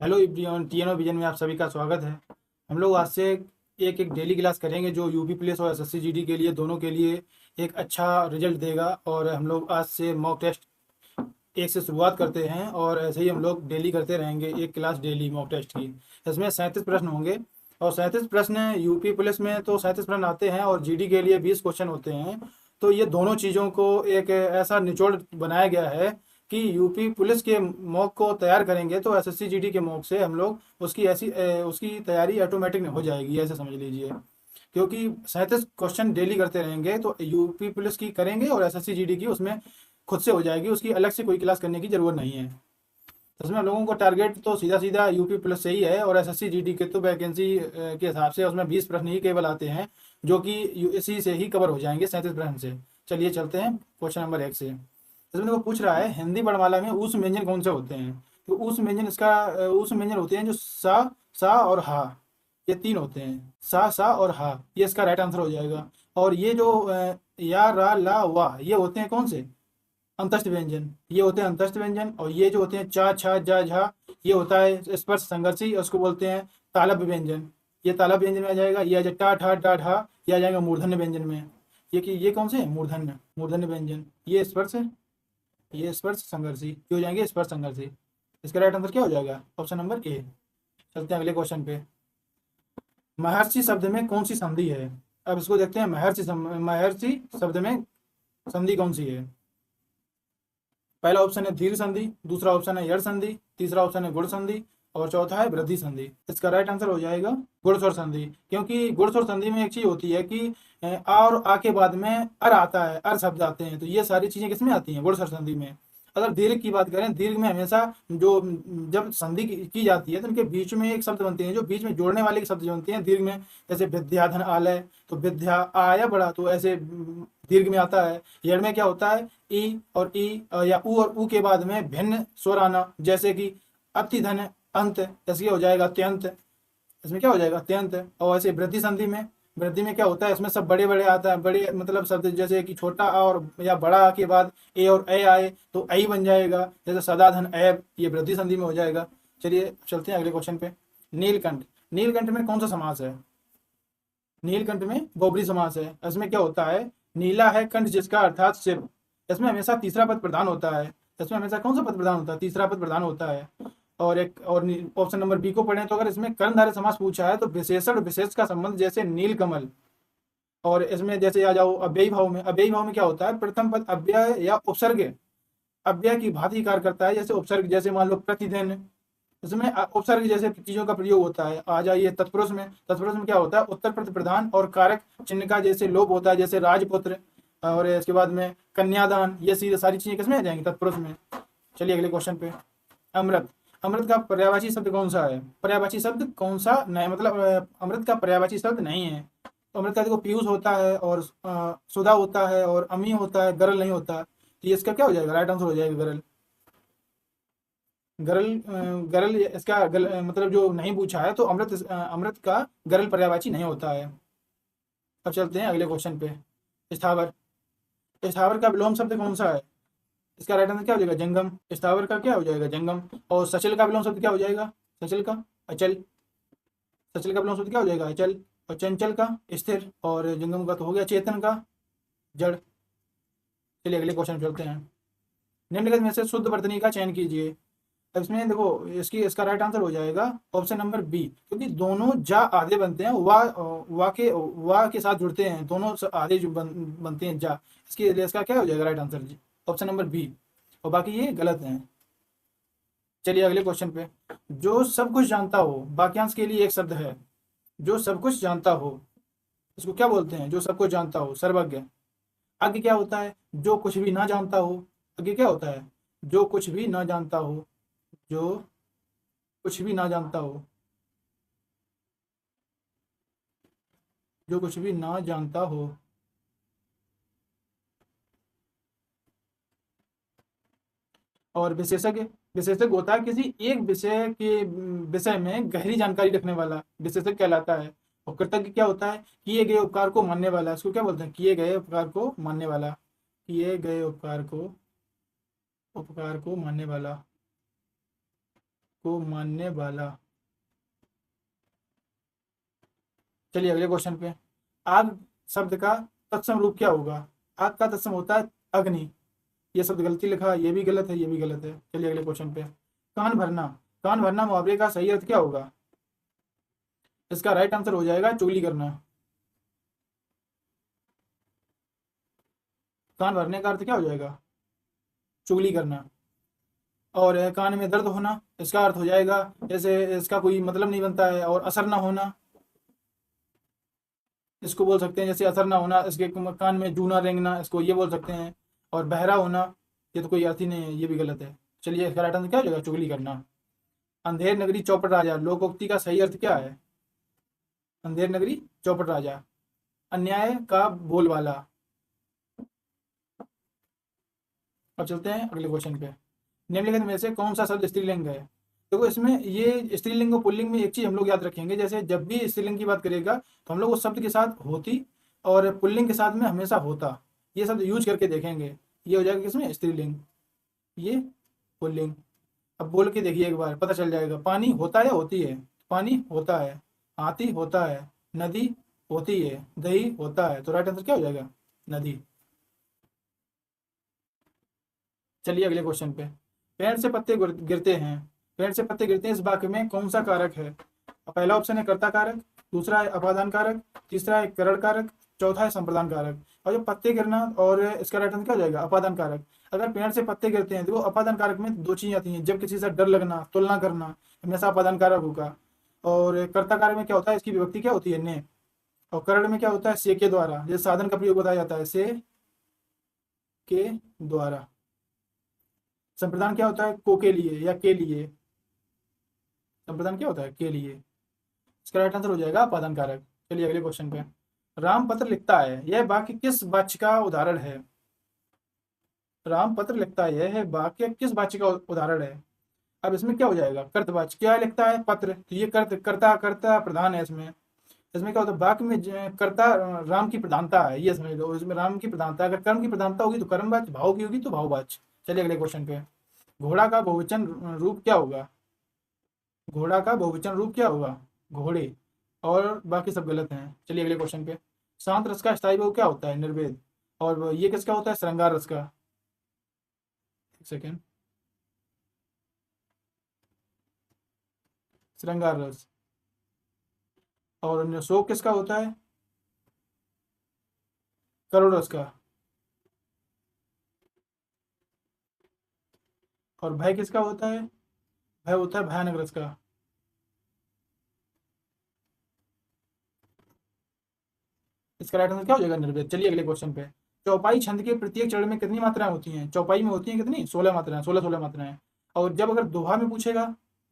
Hello everyone, टीएनओ vision में आप सभी का स्वागत है। हम लोग आज से एक एक डेली क्लास करेंगे जो यूपी पुलिस और एसएससी जीडी के लिए दोनों के लिए एक अच्छा रिजल्ट देगा। और हम लोग आज से मॉक टेस्ट एक से शुरुआत करते हैं और ऐसे ही हम लोग डेली करते रहेंगे, एक क्लास डेली मॉक टेस्ट की। इसमें 37 प्रश्न होंगे और 37 प्रश्न यूपी पुलिस में तो 37 प्रश्न आते हैं और जीडी के लिए 20 क्वेश्चन होते हैं। तो ये दोनों चीज़ों को एक ऐसा निचोड़ बनाया गया है कि यूपी पुलिस के मॉक को तैयार करेंगे तो एसएससी जीडी के मॉक से हम लोग उसकी तैयारी ऑटोमेटिक हो जाएगी, ऐसे समझ लीजिए। क्योंकि 37 क्वेश्चन डेली करते रहेंगे तो यूपी पुलिस की करेंगे और एसएससी जीडी की उसमें खुद से हो जाएगी, उसकी अलग से कोई क्लास करने की ज़रूरत नहीं है। तो इसमें हम लोगों को टारगेट तो सीधा सीधा यूपी प्लस से ही है और एसएससी जीडी के तो वैकेंसी के हिसाब से उसमें 20 प्रश्न ही केवल आते हैं जो कि इसी से ही कवर हो जाएंगे 37 प्रश्न से। चलिए चलते हैं क्वेश्चन नंबर 1 से। इसमें देखो पूछ रहा है हिंदी वर्णमाला में उस व्यंजन कौन से होते हैं। तो उस व्यंजन होते हैं जो सा और हा, ये तीन होते हैं। सा और हा, ये इसका राइट आंसर हो जाएगा। और ये जो या रा ला वाह, ये होते हैं कौन से, अंतस्थ व्यंजन। ये होते हैं अंतस्थ व्यंजन। और ये जो होते हैं चा छा जा झा, ये होता है स्पर्श संघर्षी, उसको बोलते हैं तालव्य व्यंजन। ये तालव्य व्यंजन में आ जाएगा। ये आ जाए टा ठा डा ढा, ये आ जाएगा मूर्धन्य व्यंजन में। ये कौन से हैं, मूर्धन्य मूर्धन्य व्यंजन। ये स्पर्श है, ये स्पर्श संघर्षी, ये हो जाएंगे स्पर्श संघर्षी। इसका राइट आंसर क्या हो जाएगा, ऑप्शन नंबर ए। चलते हैं अगले क्वेश्चन पे। महर्षि शब्द में कौन सी संधि है। अब इसको देखते हैं, महर्षि शब्द में संधि कौन सी है। पहला ऑप्शन है दीर्घ संधि, दूसरा ऑप्शन है यड़ संधि, तीसरा ऑप्शन है गुण संधि और चौथा है वृद्धि संधि। इसका राइट आंसर हो जाएगा गुणस्वर संधि। क्योंकि गुणस्वर संधि में एक चीज होती है कि आ और आ के बाद में अर आता है, अर शब्द आते हैं। तो ये सारी चीजें किसमें आती हैं, गुणस्वर संधि में। अगर दीर्घ की बात करें, दीर्घ में हमेशा जो जब संधि की जाती है तो उनके बीच में एक शब्द बनते हैं, जो बीच में जोड़ने वाले शब्द जो बनते हैं दीर्घ में। जैसे विद्याधन आलय, तो विद्या आया बड़ा, तो ऐसे दीर्घ में आता है। यड़ में क्या होता है, ई और ई या ऊ और ऊ के बाद में भिन्न स्वर आना, जैसे कि अतिधन अंत, ऐसे हो जाएगा अत्यंत। इसमें क्या हो जाएगा अत्यंत। और ऐसे वृद्धि संधि में, वृद्धि में क्या होता है, इसमें सब बड़े बड़े आता है, बड़े मतलब शब्द जैसे कि छोटा आ और या बड़ा आ के बाद ए और ए आए तो आई बन जाएगा। जैसे सदाधन ऐब, ये वृद्धि संधि में हो जाएगा। चलिए चलते हैं अगले क्वेश्चन पे। नीलकंठ, नीलकंठ में कौन सा समास है। नीलकंठ में बहुब्रीहि समास है। इसमें क्या होता है, नीला है कंठ जिसका अर्थात सिर। इसमें हमेशा तीसरा पद प्रधान होता है। इसमें हमेशा कौन सा पद प्रधान होता है, तीसरा पद प्रधान होता है। और एक और ऑप्शन नंबर बी को पढ़ें तो अगर इसमें कर्णधारय समास पूछा है तो विशेषण विशेष का संबंध, जैसे नील कमल। और इसमें जैसे आ जाओ अव्ययी भाव में, अव्ययी भाव में क्या होता है, प्रथम पद अव्यय या उपसर्ग अव्यय की भांति कार्य करता है। जैसे उपसर्ग, जैसे मान लो प्रतिदिन, इसमें उपसर्ग जैसे चीजों का प्रयोग होता है। आ जाइए तत्पुरुष में, तत्पुरुष में क्या होता है, उत्तर प्रति प्रधान और कारक चिन्ह का जैसे लोप होता है, जैसे राजपुत्र। और इसके बाद में कन्यादान, ये सीधे सारी चीजें किसमें आ जाएंगी, तत्पुरुष में। चलिए अगले क्वेश्चन पे। अमृत, अमृत का पर्यायवाची शब्द कौन सा है। पर्यायवाची शब्द कौन सा नहीं, मतलब अमृत का पर्यायवाची शब्द नहीं है। तो अमृत का देखो पीयूष होता है और सुधा होता है और अमी होता है, गरल नहीं होता। तो ये इसका क्या हो जाएगा, राइट आंसर हो जाएगा गरल। गरल गरल इसका मतलब जो नहीं पूछा है तो अमृत अमृत का गरल पर्यायवाची नहीं होता है। अब चलते हैं अगले क्वेश्चन पे। स्थावर, स्थावर का विलोम शब्द कौन सा है। इसका राइट आंसर क्या हो जाएगा, जंगम। स्थावर का क्या हो जाएगा, जंगम। और सचल का विलोम शब्द क्या हो जाएगा, सचल का अचल। सचल का विलोम शब्द क्या हो जाएगा, अचल। और चंचल का स्थिर। और जंगम का तो हो गया चेतन का जड़। चलिए अगले क्वेश्चन पे चलते हैं। निम्नलिखित में से शुद्ध वर्तनी का चयन कीजिए। अब इसमें देखो इसका राइट आंसर हो जाएगा ऑप्शन नंबर बी। क्योंकि दोनों जा आधे बनते हैं, वा के साथ जुड़ते हैं, दोनों आधे जो बनते हैं जा। इसके लिए इसका क्या हो जाएगा राइट आंसर जी, ऑप्शन नंबर बी। और बाकी ये गलत हैं। चलिए अगले क्वेश्चन पे। जो सब कुछ जानता हो, वाक्यांश के लिए एक शब्द है। जो सब कुछ जानता हो, इसको क्या बोलते हैं, जो सब कुछ जानता हो, सर्वज्ञ। आगे क्या होता है, जो कुछ भी ना जानता हो। आगे क्या होता है, जो कुछ भी ना जानता हो, जो कुछ भी ना जानता हो, जो कुछ भी ना जानता हो। और विशेषज्ञ, विशेषज्ञ होता है किसी एक विषय के विषय में गहरी जानकारी रखने वाला, विशेषज्ञ कहलाता है। और कृतज्ञ क्या होता है, किए गए उपकार को मानने वाला, इसको क्या बोलते हैं, किए गए उपकार को मानने वाला। किए गए उपकार को मानने वाला। को मानने वाला। चलिए अगले क्वेश्चन पे। आग शब्द का तत्सम रूप क्या होगा? आग का तत्सम होता है अग्नि। ये शब्द गलती लिखा, ये भी गलत है, ये भी गलत है। चलिए अगले क्वेश्चन पे। कान भरना। कान भरना मुहावरे का सही अर्थ क्या होगा? इसका राइट आंसर हो जाएगा चुगली करना। कान भरने का अर्थ क्या हो जाएगा? चुगली करना। और कान में दर्द होना, इसका अर्थ हो जाएगा जैसे इसका कोई मतलब नहीं बनता है। और असर ना होना, इसको बोल सकते हैं जैसे असर ना होना, इसके कान में जूना रेंगना, इसको ये बोल सकते हैं। और बहरा होना, ये तो कोई अर्थ ही नहीं है, ये भी गलत है। चलिए इसका राइट आंसर क्या हो जाएगा? चुगली करना। अंधेर नगरी चौपट राजा, लोकोक्ति का सही अर्थ क्या है? अंधेर नगरी चौपट राजा, अन्याय का बोलबाला। अब चलते हैं अगले क्वेश्चन पे। निम्नलिखित में से कौन सा शब्द स्त्रीलिंग है? देखो इसमें ये स्त्रीलिंग और पुल्लिंग में एक चीज हम लोग याद रखेंगे, जैसे जब भी स्त्रीलिंग की बात करेगा तो हम लोग उस शब्द के साथ होती, और पुल्लिंग के साथ में हमेशा होता, ये शब्द यूज करके देखेंगे। ये हो जाएगा किसमें? स्त्रीलिंग, ये पुल्लिंग। अब बोल के देखिए एक बार, पता चल जाएगा। पानी होता है या होती है? पानी होता है। हाथी होता है। नदी होती है। दही होता है। तो राइट आंसर क्या हो जाएगा? नदी। चलिए अगले क्वेश्चन पे। पेड़ से पत्ते गिरते हैं। पेड़ से पत्ते गिरते हैं, इस वाक्य में कौन सा कारक है? पहला ऑप्शन है कर्ता कारक, दूसरा है अपादान कारक, तीसरा है करण कारक, चौथा है संप्रदान कारक। और जो पत्ते गिरना, और इसका राइट आंसर क्या हो जाएगा? अपादान कारक। अगर पेड़ से पत्ते गिरते हैं, देखो अपादान कारक में दो चीजें आती हैं। जब किसी से डर लगना, तुलना करना, हमेशा अपादान कारक होगा। और कर्ता कारक में क्या होता है? इसकी विभक्ति क्या होती है? ने। और करण में क्या होता है? से के द्वारा। जैसे साधन का प्रयोग बताया जाता है, से के द्वारा। संप्रदान क्या होता है? को के लिए या के लिए। संप्रदान क्या होता है? के लिए। इसका राइट आंसर हो जाएगा अपादान कारक। चलिए अगले क्वेश्चन पे। राम पत्र लिखता है, यह वाक्य किस वाच्य का उदाहरण है? राम पत्र लिखता है, यह वाक्य किस वाच्य का उदाहरण है? अब इसमें क्या हो जाएगा? कर्तवाच्य। क्या लिखता है? पत्र। तो ये कर्ता कर्ता प्रधान है इसमें। इसमें क्या होता है? वाक्य में कर्ता राम की प्रधानता है, ये समझ लो। इसमें राम की प्रधानता, अगर कर्म की प्रधानता होगी तो कर्मवाच्य, भाव की होगी तो भाववाच्य। चलिए अगले क्वेश्चन पे। घोड़ा का बहुवचन रूप क्या होगा? घोड़ा का बहुवचन रूप क्या होगा? घोड़े। और बाकी सब गलत हैं। चलिए अगले क्वेश्चन पे। शांत रस का स्थायी बहु क्या होता है? निर्वेद। और ये किसका होता है? श्रृंगार रस का। एक सेकेंड। श्रृंगार रस। और शोक किसका होता है? करुण रस का। और भय किसका होता है? भय होता है भयानक रस का। इसका राइट आंसर क्या हो जाएगा? निर्वेद। चलिए अगले क्वेश्चन पे। चौपाई छंद के प्रत्येक चरण में कितनी मात्राएं होती हैं? चौपाई में होती हैं कितनी? 16 मात्राएं, 16 मात्राएं। और जब अगर दोहा में पूछेगा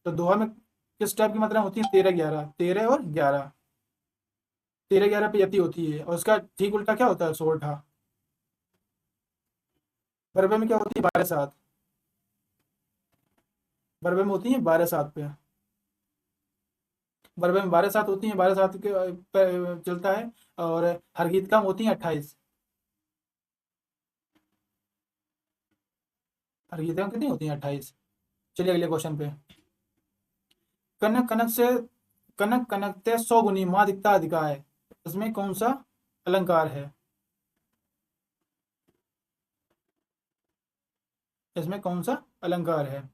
तो दोहा में किस टाइप की मात्राएं होती हैं? 13 11, 13 और 11। 13 11 पे यति होती है, और उसका ठीक उल्टा क्या होता है? सोरठा। बरबे में क्या होती है? 12 7। बरबे में होती है 12 7 पे। बरबे में 12 7 होती हैं, 12 7 के पे चलता है। और हरगीत का में होती हैं 28। हरगीत में कितनी होती हैं? 28। चलिए अगले क्वेश्चन पे। कनक कनक से कनक कनकते 100 गुनी माँ दिखता अधिका है, इसमें कौन सा अलंकार है? इसमें कौन सा अलंकार है?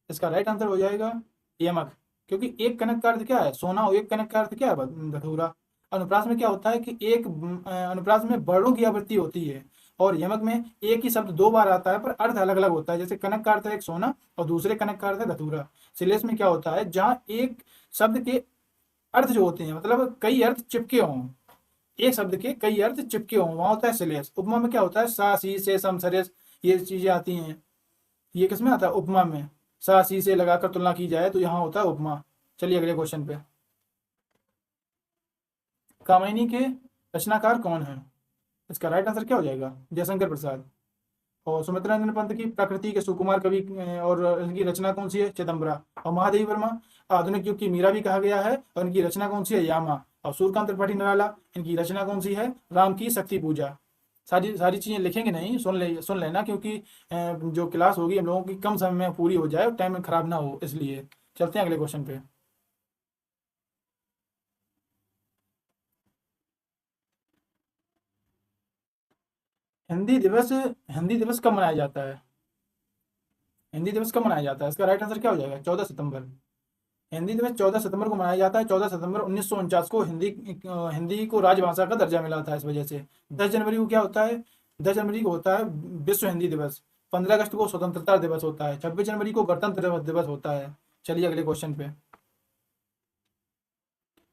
इसका राइट आंसर हो जाएगा यमक। क्योंकि एक कनक का अर्थ क्या है? सोना। और एक कनक का अर्थ क्या है? धतूरा। अनुप्रास में क्या होता है कि एक अनुप्रास में वर्णों की आवृत्ति होती है, और यमक में एक ही शब्द दो बार आता है पर अर्थ अलग अलग होता है। जैसे कनक का अर्थ है एक सोना, और दूसरे कनक का अर्थ है धतूरा। शिलेश में क्या होता है? जहाँ एक शब्द के अर्थ जो होते हैं, मतलब कई अर्थ चिपके हों, एक शब्द के कई अर्थ चिपके हों, वहां होता है शिलेश। उपमा में क्या होता है? सा सी से सम सरेस, ये चीजें आती हैं। ये किसमें आता है? उपमा में। सा सी से लगाकर तुलना की जाए तो यहाँ होता है उपमा। चलिए अगले क्वेश्चन पे। कामिनी के रचनाकार कौन है? इसका राइट आंसर क्या हो जाएगा? जयशंकर प्रसाद। और सुमित्रा नंदन पंत की प्रकृति के सुकुमार कवि, और इनकी रचना कौन सी है? चिदम्बरा। और महादेवी वर्मा आधुनिक युग की मीरा भी कहा गया है, और इनकी रचना कौन सी है? यामा। और सूर्यकांत त्रिपाठी निराला, इनकी रचना कौन सी है? राम की शक्ति पूजा। सारी सारी चीज़ें लिखेंगे नहीं, सुन लेना, क्योंकि जो क्लास होगी हम लोगों की कम समय में पूरी हो जाए, टाइम में खराब ना हो इसलिए। चलते हैं अगले क्वेश्चन पे। हिंदी दिवस हिंदी दिवस कब मनाया जाता है? हिंदी दिवस कब मनाया जाता है? इसका राइट आंसर क्या हो जाएगा? 14 सितंबर। हिंदी दिवस 14 सितंबर को मनाया जाता है। 14 सितंबर 1949 को हिंदी को राजभाषा का दर्जा मिला था, इस वजह से। 10 जनवरी को क्या होता है? 10 जनवरी को होता है विश्व हिंदी दिवस। 15 अगस्त को स्वतंत्रता दिवस होता है। 26 जनवरी को गणतंत्र दिवस होता है। चलिए अगले क्वेश्चन पे।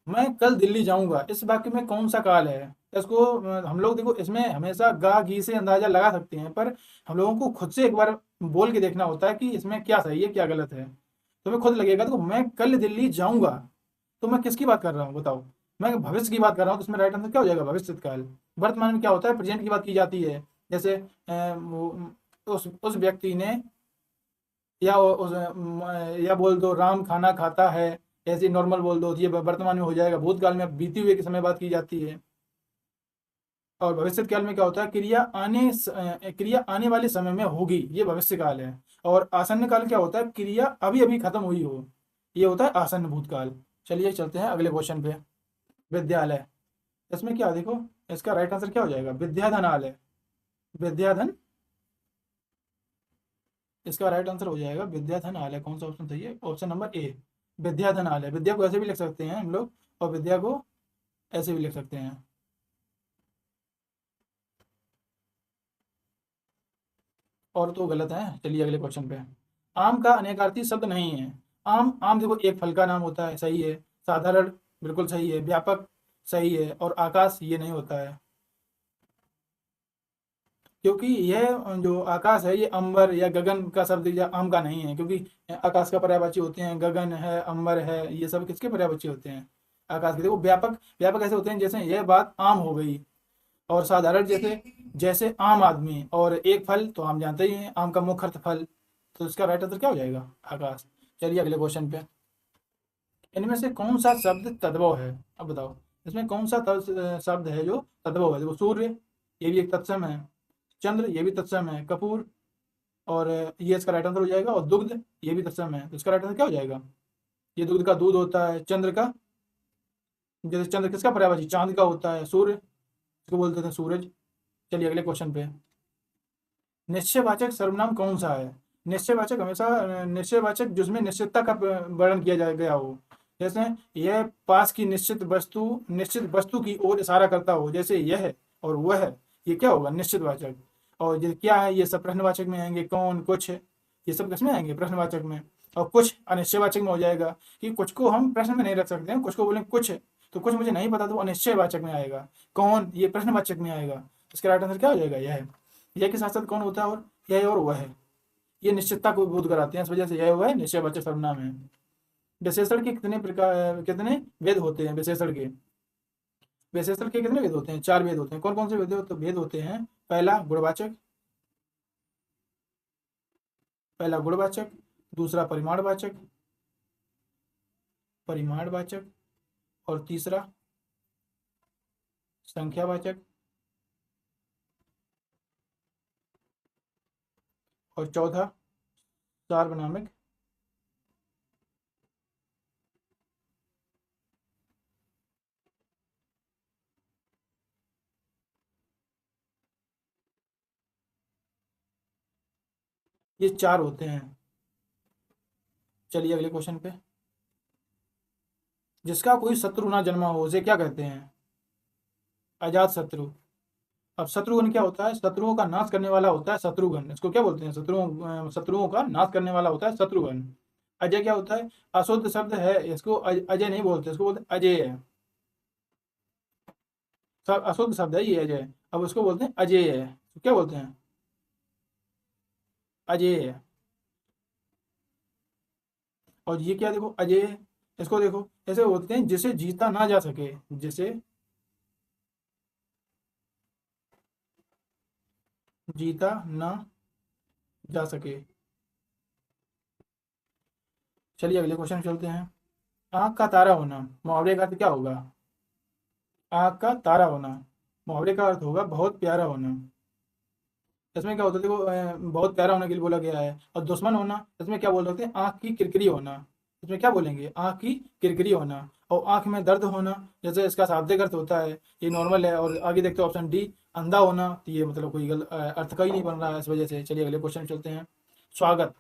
मैं कल दिल्ली जाऊंगा, इस वाक्य में कौन सा काल है? इसको हम लोग देखो, इसमें हमेशा गा घी से अंदाजा लगा सकते हैं, पर हम लोगों को खुद से एक बार बोल के देखना होता है कि इसमें क्या सही है क्या गलत है। तुम्हें खुद लगेगा। देखो, मैं कल दिल्ली जाऊंगा, तो मैं किसकी बात कर रहा हूँ बताओ? मैं भविष्य की बात कर रहा हूँ, तो इसमें राइट आंसर क्या हो जाएगा? भविष्य काल। वर्तमान में क्या होता है? प्रेजेंट की बात की जाती है। जैसे उस व्यक्ति ने, या या बोल दो राम खाना खाता है, ऐसे नॉर्मल बोल दो, ये वर्तमान में हो जाएगा। भूतकाल में अब बीते हुए के समय बात की जाती है। और भविष्य काल में क्या होता है? क्रिया आने वाले समय में होगी, ये भविष्य काल है। और आसन्न काल क्या होता है? क्रिया अभी अभी खत्म हुई हो, ये होता है आसन्न भूतकाल। चलिए चलते हैं अगले क्वेश्चन पे। विद्यालय, इसमें क्या देखो, इसका राइट आंसर क्या हो जाएगा? विद्याधनालय। विद्याधन, इसका राइट आंसर हो जाएगा विद्याधनालय। कौन सा ऑप्शन सही है? Option number A, विद्याधनालय। विद्या को ऐसे भी लिख सकते हैं हम लोग, और विद्या को ऐसे भी लिख सकते हैं। और तो गलत है। चलिए अगले क्वेश्चन पे। आम का अनेकार्थी शब्द नहीं है। आम, आम देखो एक फल का नाम होता है, सही है। साधारण, बिल्कुल सही है। व्यापक, सही है। और आकाश, ये नहीं होता है। क्योंकि यह जो आकाश है, ये अंबर या गगन का शब्द या आम का नहीं है। क्योंकि आकाश का पर्यायवाची होते हैं गगन है, अंबर है, ये सब किसके पर्यायवाची होते हैं? आकाश के। देखो, व्यापक, व्यापक ऐसे होते हैं जैसे यह बात आम हो गई। और साधारण जैसे, जैसे आम आदमी। और एक फल तो हम जानते ही हैं, आम का मुख्य अर्थ फल। तो इसका राइट आंसर क्या हो जाएगा? आकाश। चलिए अगले क्वेश्चन पे। इनमें से कौन सा शब्द तद्भव है? अब बताओ, इसमें कौन सा शब्द है जो तद्भव है? देखो, सूर्य, ये भी एक तत्सम है। चंद्र, ये भी तत्सम है। कपूर, और ये इसका राइट आंसर हो जाएगा। और दुग्ध, ये भी तत्सम है। तो इसका राइट आंसर क्या हो जाएगा? ये दुग्ध का दूध होता है। चंद्र का, जैसे चंद्र किसका पर्यायवाची? चांद का होता है। सूर्य, इसको बोलते थे सूरज। चलिए अगले क्वेश्चन पे। निश्चयवाचक सर्वनाम कौन सा है? निश्चयवाचक हमेशा निश्चयवाचक जिसमें निश्चितता का वर्णन किया जा गया हो। जैसे यह पास की निश्चित वस्तु की ओर इशारा करता हो, जैसे यह और वह, ये क्या होगा? निश्चितवाचक। और ये क्या है? ये सब प्रश्नवाचक में आएंगे। कौन, कुछ, ये सब किसमें आएंगे? प्रश्नवाचक में। और कुछ अनिश्चयवाचक में हो जाएगा, कि कुछ को हम प्रश्न में नहीं रख सकते हैं। कुछ को बोले कुछ, तो कुछ मुझे नहीं पता, तो अनिश्चयवाचक में आएगा। कौन, ये प्रश्नवाचक में आएगा। इसका राइट आंसर क्या हो जाएगा? यह के साथ साथ कौन होता है? और यह और वह है, ये निश्चितता को बोध कराते हैं। इस वजह से यह वह निश्चयवाचक सर्वनाम है। विशेषण के कितने प्रकार, कितने वेद होते हैं? विशेषण के कितने वेद होते हैं? 4 वेद होते हैं। कौन कौन से वेद होते हैं? पहला गुणवाचक, दूसरा परिमाणवाचक, और तीसरा संख्यावाचक, और चौथा सार्वनामिक। ये 4 होते हैं। चलिए अगले क्वेश्चन पे। जिसका कोई शत्रु ना जन्मा हो, उसे क्या कहते हैं? अजात शत्रु। अब शत्रुघ्न क्या होता है? शत्रुओं का नाश करने वाला होता है शत्रुघ्न। इसको क्या बोलते हैं? शत्रुओं का नाश करने वाला होता है शत्रुघ्न। अजय क्या होता है? अशुद्ध शब्द है, इसको अजय नहीं बोलते, इसको बोलते हैं अजय। सब अशुद्ध शब्द है ये अजय। अब उसको बोलते हैं अजय है, तो क्या बोलते हैं? अजय। और ये क्या देखो, अजय, इसको देखो ऐसे बोलते हैं जिसे जीता ना जा सके, जिसे जीता ना जा सके। चलिए अगले क्वेश्चन चलते हैं। आंख का तारा होना, मुहावरे का अर्थ क्या होगा? आंख का तारा होना, मुहावरे का अर्थ होगा बहुत प्यारा होना। इसमें क्या होता है? देखो, बहुत प्यारा होने के लिए बोला गया है। और दुश्मन होना, इसमें क्या बोल सकते हैं? आंख की किरकिरी होना। इसमें क्या बोलेंगे, आँख की किरकिरी होना और आँख में दर्द होना, जैसे इसका शाब्दिक अर्थ होता है ये नॉर्मल है। और आगे देखते हो ऑप्शन डी अंधा होना, तो ये मतलब कोई अर्थ का ही नहीं बन रहा है इस वजह से। चलिए अगले क्वेश्चन चलते हैं। स्वागत,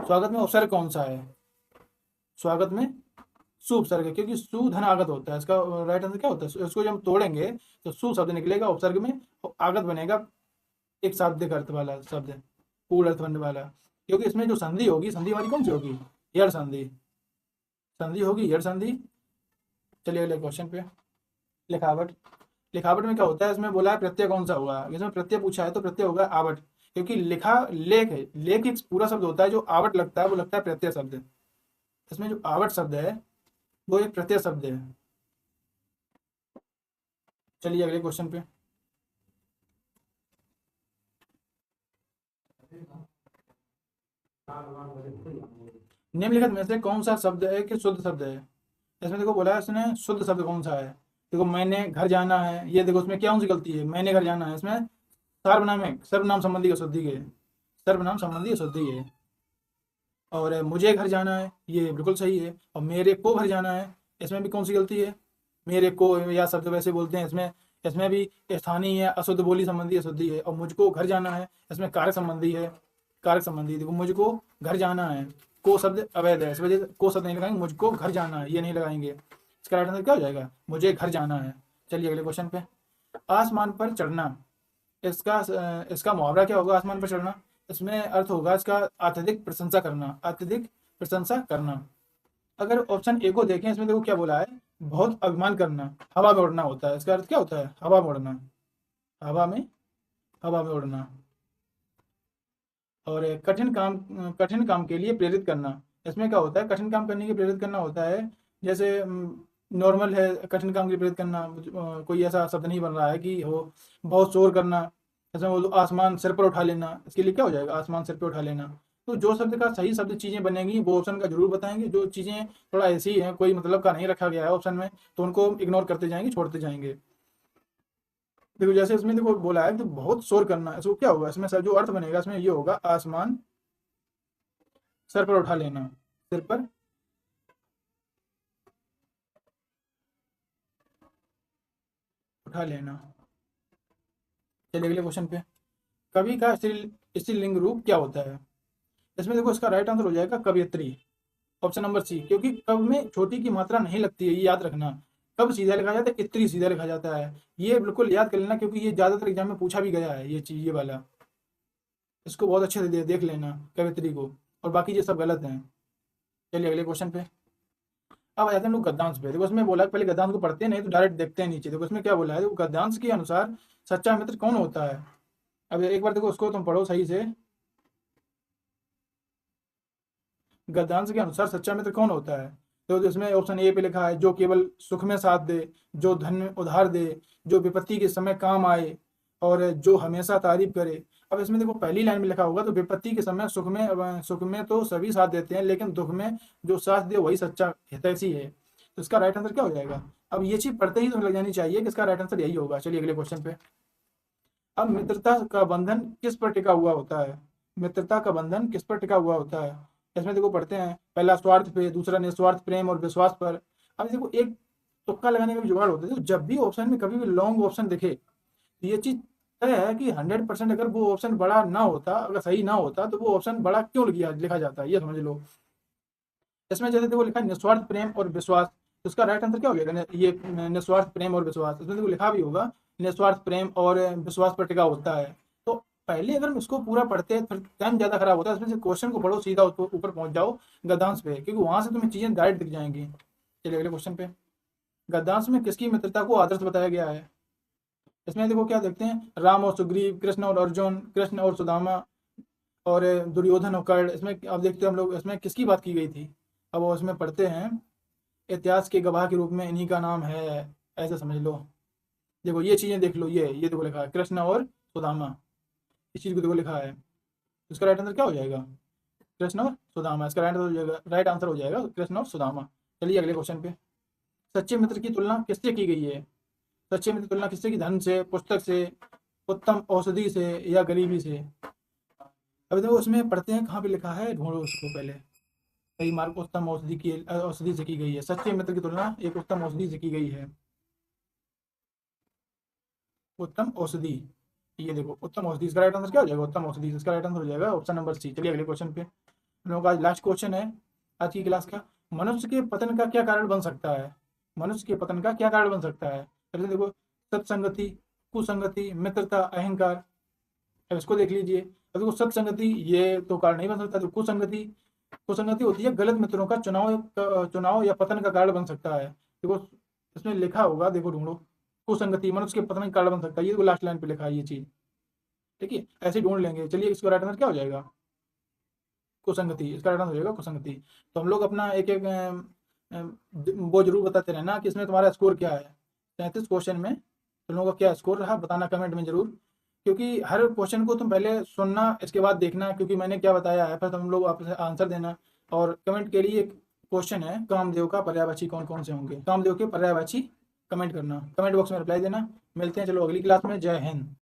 स्वागत में उपसर्ग कौन सा है? स्वागत में सु उपसर्ग है, क्योंकि सु धन आगत होता है। इसका राइट आंसर क्या होता है? इसको जब हम तोड़ेंगे तो सु शब्द निकलेगा उपसर्ग में और आगत बनेगा एक शाब्दिक अर्थ वाला शब्द, पूर्ण अर्थ बनने वाला। क्योंकि इसमें जो संधि होगी, संधि हमारी कौन सी होगी? यड़ संधि, संधि होगी यड़ संधि। चलिए अगले क्वेश्चन पे। लिखावट, लिखावट में क्या होता है? इसमें बोला है प्रत्यय कौन सा होगा। इसमें प्रत्यय पूछा है तो प्रत्यय होगा आवट, क्योंकि लिखा लेख है, लेख एक पूरा शब्द होता है, जो आवट लगता है वो लगता है प्रत्यय शब्द। इसमें जो आवट शब्द है वो एक प्रत्यय शब्द है। चलिए अगले क्वेश्चन पे। निम्नलिखित में से कौन सा शब्द है कि शुद्ध शब्द है? इसमें देखो बोला है इसने शुद्ध शब्द कौन सा है। देखो मैंने घर जाना है, ये देखो इसमें क्या कौन सी गलती है? मैंने घर जाना है, इसमें सर्वनाम है, सर्वनाम संबंधी अशुद्धि के, सर्वनाम संबंधी अशुद्धि है। और मुझे घर जाना है ये बिल्कुल सही है। और मेरे को घर जाना है, इसमें भी कौन सी गलती है? मेरे को या शब्द वैसे बोलते हैं, इसमें इसमें भी स्थानीय है, अशुद्ध बोली संबंधी अशुद्धि है। और मुझको घर जाना है, इसमें कारक संबंधी है, कारक संबंधी। देखो मुझको घर जाना है, को शब्द अवैध है, इस वजह से को शब्द नहीं लगाएंगे, मुझको घर जाना है ये नहीं लगाएंगे। इसका राइट आंसर क्या हो जाएगा? मुझे घर जाना है। चलिए अगले क्वेश्चन पे। आसमान पर चढ़ना, इसका इसका मुहावरा क्या होगा? आसमान पर चढ़ना, इसमें अर्थ होगा इसका अत्यधिक प्रशंसा करना, अत्यधिक प्रशंसा करना। अगर ऑप्शन ए को देखें, इसमें देखो क्या बोला है, बहुत अभिमान करना, हवा में उड़ना होता है। इसका अर्थ क्या होता है? हवा में उड़ना, हवा में, हवा में उड़ना। और कठिन काम के लिए प्रेरित करना, इसमें क्या होता है? कठिन काम करने के लिए प्रेरित करना होता है। जैसे नॉर्मल है कठिन काम के लिए प्रेरित करना, कोई ऐसा शब्द नहीं बन रहा है कि हो। बहुत शोर करना, जैसे बोलो आसमान सिर पर उठा लेना, इसके लिए क्या हो जाएगा? आसमान सिर पर उठा लेना। तो जो शब्द का सही शब्द चीज़ें बनेंगी वो ऑप्शन का जरूर बताएंगे। जो चीज़ें थोड़ा ऐसी हैं, कोई मतलब का नहीं रखा गया है ऑप्शन में, तो उनको इग्नोर करते जाएंगे, छोड़ते जाएंगे। देखो जैसे इसमें देखो बोला है कि बहुत शोर करना, इसको क्या होगा? इसमें सर जो अर्थ बनेगा इसमें ये होगा आसमान सर पर उठा लेना, सिर पर उठा लेना। चलिए अगले क्वेश्चन पे। कवि का स्त्रीलिंग रूप क्या होता है? इसमें देखो इसका राइट आंसर हो जाएगा कवयित्री, ऑप्शन नंबर सी। क्योंकि कब में छोटी की मात्रा नहीं लगती है, ये याद रखना। कब सीधा लिखा जाता है? इत्री सीधा लिखा जाता है। ये बिल्कुल याद कर लेना, क्योंकि ये ज्यादातर एग्जाम में पूछा भी गया है ये चीज, ये वाला। इसको बहुत अच्छे से देख लेना कवित्री को, और बाकी ये सब गलत हैं। चलिए अगले क्वेश्चन पे। अब आ जाते हैं हम लोग गद्यांश पे। देखो इसमें बोला कि पहले गद्यांश को पढ़ते हैं, नहीं तो डायरेक्ट देखते हैं नीचे। देखो इसमें क्या बोला है, देखो गद्यांश के अनुसार सच्चा मित्र कौन होता है? अब एक बार देखो उसको तुम पढ़ो सही से। गद्यांश के अनुसार सच्चा मित्र कौन होता है? तो इसमें ऑप्शन ए पे लिखा है जो केवल सुख में साथ दे, जो धन में उधार दे, जो विपत्ति के समय काम आए, और जो हमेशा तारीफ करे। अब इसमें देखो पहली लाइन में लिखा होगा तो विपत्ति के समय सुख में तो सभी साथ देते हैं, लेकिन दुख में जो साथ दे वही सच्चा हितैषी है। तो इसका राइट आंसर क्या हो जाएगा? अब ये चीज पढ़ते ही तो लग जानी चाहिए कि इसका राइट आंसर यही होगा। चलिए अगले क्वेश्चन पे। अब मित्रता का बंधन किस पर टिका हुआ होता है? मित्रता का बंधन किस पर टिका हुआ होता है? इसमें देखो पढ़ते हैं, पहला स्वार्थ पे, दूसरा निस्वार्थ प्रेम और विश्वास पर। अब देखो एक तुक्का लगाने का भी जुगाड़ होता है। देखो जब भी ऑप्शन में कभी भी लॉन्ग ऑप्शन दिखे तो ये चीज तय है कि 100% अगर वो ऑप्शन बड़ा ना होता, अगर सही ना होता, तो वो ऑप्शन बड़ा क्यों लिखा जाता है, ये समझ लो। इसमें जैसे देखो लिखा है निस्वार्थ प्रेम और विश्वास, तो उसका राइट आंसर क्या हो जाएगा? ये निस्वार्थ प्रेम और विश्वास, इसमें देखो लिखा भी होगा निस्वार्थ प्रेम और विश्वास पर टिका होता है। तो पहले अगर हम इसको पूरा पढ़ते हैं फिर टाइम ज्यादा खराब होता है। इसमें से क्वेश्चन को पढ़ो, सीधा ऊपर पहुंच जाओ गद्यांश पे, क्योंकि वहां से तुम्हें चीजें डायरेक्ट दिख जाएंगी। चलिए अगले क्वेश्चन पे। गद्यांश में किसकी मित्रता को आदर्श बताया गया है? इसमें देखो क्या देखते हैं, राम और सुग्रीव, कृष्ण और अर्जुन, कृष्ण और सुदामा, और दुर्योधन और कर्ण। इसमें अब देखते हैं हम लोग इसमें किसकी बात की गई थी। अब वो इसमें पढ़ते हैं, इतिहास के गवाह के रूप में इन्हीं का नाम है, ऐसे समझ लो। देखो ये चीजें देख लो, ये देखो लिखा है कृष्ण और सुदामा, इस चीज को देखो लिखा है। इसका राइट आंसर क्या हो जाएगा? कृष्ण और सुदामा। इसका राइट आंसर हो जाएगा कृष्ण और सुदामा। चलिए अगले क्वेश्चन पे। सच्चे मित्र की तुलना किससे की गई है? सच्चे मित्र की तुलना किससे की? धन से, पुस्तक से, उत्तम औषधि से, या गरीबी से। अभी देखो उसमें पढ़ते हैं कहाँ पे लिखा है, ढूंढो उसको पहले। कई मार्ग उत्तम औषधि से की गई है। सच्चे मित्र की तुलना एक उत्तम औषधि से की गई है। उत्तम औषधि, ये देखो उत्तम औषधि, इसका राइट आंसर क्या हो जाएगा? उत्तम औषधि, इसका राइट आंसर हो जाएगा ऑप्शन नंबर सी। चलिए अगले क्वेश्चन पे। हम लोग का आज लास्ट क्वेश्चन है आज की क्लास का। मनुष्य के पतन का क्या कारण बन सकता है? मनुष्य के पतन का क्या कारण बन सकता है? चलिए देखो, सत्संगति, कुसंगति, मित्रता, अहंकार। अब इसको देख लीजिए। अब देखो सत्संगति ये तो कारण नहीं बन सकता। तो कुसंगति, कुसंगति होती है गलत मित्रों का चुनाव या पतन का कारण बन सकता है। देखो इसमें लिखा होगा, देखो ढूंढो, कुसंगति मनुष्य के पतन का कारण बन सकता है, ये लास्ट लाइन पे लिखा है ये चीज। ठीक है, ऐसे ढूंढ लेंगे। चलिए इसका राइट आंसर क्या हो जाएगा? कुसंगति, इसका राइट आंसर हो जाएगा कुसंगति। तो हम लोग अपना एक एक वो जरूर बताते रहना कि इसमें तुम्हारा स्कोर क्या है। 33 क्वेश्चन में तुम लोगों का क्या स्कोर रहा, बताना कमेंट में जरूर। क्योंकि हर क्वेश्चन को तुम पहले सुनना, इसके बाद देखना क्योंकि मैंने क्या बताया है, फिर तुम लोग आपसे आंसर देना। और कमेंट के लिए एक क्वेश्चन है, कामदेव का पर्यायवाची कौन कौन से होंगे? कामदेव के पर्यायवाची कमेंट करना, कमेंट बॉक्स में रिप्लाई देना। मिलते हैं चलो अगली क्लास में। जय हिंद।